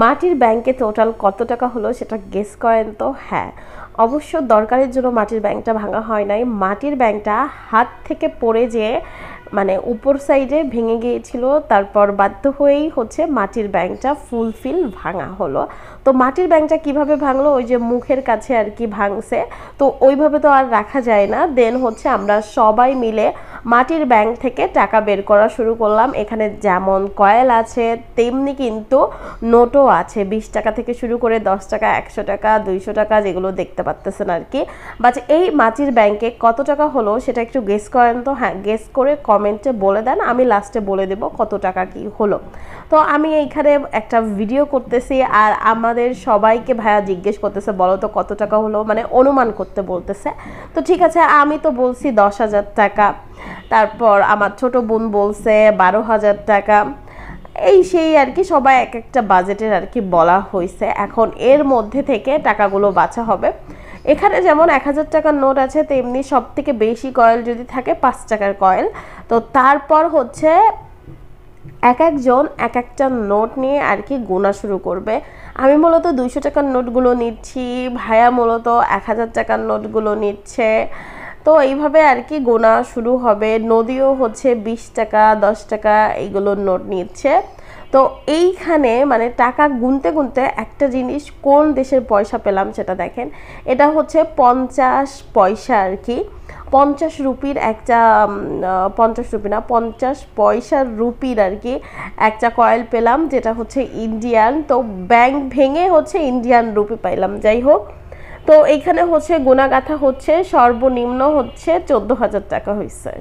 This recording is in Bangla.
মাটির ব্যাংকে টোটাল কত টাকা হলো সেটা গেস করেন তো। হ্যাঁ, অবশ্য দরকারের জন্য মাটির ব্যাংকটা ভাঙা হয় নাই। মাটির ব্যাংকটা হাত থেকে পড়ে যেয়ে মানে উপর সাইডে ভেঙে গিয়েছিল, তারপর বাধ্য হয়েই হচ্ছে মাটির ব্যাংকটা ফুলফিল ভাঙা হলো। তো মাটির ব্যাংকটা কিভাবে ভাঙলো, ওই যে মুখের কাছে আর কি ভাঙছে, তো ওইভাবে তো আর রাখা যায় না। দেন হচ্ছে আমরা সবাই মিলে মাটির ব্যাংক থেকে টাকা বের করা শুরু করলাম। এখানে যেমন কয়েল আছে তেমনি কিন্তু নোটও আছে, 20 টাকা থেকে শুরু করে 10 টাকা, 100 টাকা, 200 টাকা, যেগুলো দেখতে পাচ্তেছেন আর কি। বাট এই মাটির ব্যাংকে কত টাকা হলো সেটা একটু গেস করেন তো। হ্যাঁ, গেস করে কমেন্টে বলে দেন, আমি লাস্টে বলে দেব কত টাকা কি হলো। তো আমি এইখানে একটা ভিডিও করতেছি আর আমাদের সবাইকে ভাইয়া জিজ্ঞেস করতেছে বলো তো কত টাকা হলো, মানে অনুমান করতে বলতেছে। তো ঠিক আছে, আমি তো বলছি 10,000 টাকা, তারপর আমার ছোট বোন বলছে 12,000 টাকা, এই সেই আর কি, সবাই এক একটা বাজেটের আর কি বলা হয়েছে। এখন এর মধ্যে থেকে টাকাগুলো বাছা হবে। এখানে যেমন 1,000 টাকার নোট আছে, তেমনি সব থেকে বেশি কয়েল যদি থাকে 5 টাকার কয়েল। তো তারপর হচ্ছে এক একজন এক একটা নোট নিয়ে আর কি গোনা শুরু করবে। আমি মূলত 200 টাকার নোটগুলো নিচ্ছি, ভাইয়া মূলত 1,000 টাকার নোটগুলো নিচ্ছে। তো এইভাবে আর কি গোনা শুরু হবে। নদীও হচ্ছে 20 টাকা, 10 টাকা এইগুলোর নোট নিচ্ছে। তো এইখানে মানে টাকা গুনতে গুনতে একটা জিনিস কোন দেশের পয়সা পেলাম সেটা দেখেন। এটা হচ্ছে 50 পয়সা আর কি, 50 রুপির একটা 50 রুপি না, 50 পয়সার রুপির আর কি একটা কয়েল পেলাম, যেটা হচ্ছে ইন্ডিয়ান। তো ব্যাংক ভেঙে হচ্ছে ইন্ডিয়ান রুপি পাইলাম। যাই হোক, তো এইখানে হচ্ছে গোনা গাথা হচ্ছে, সর্বনিম্ন হচ্ছে 14,000 টাকা হয়েছে।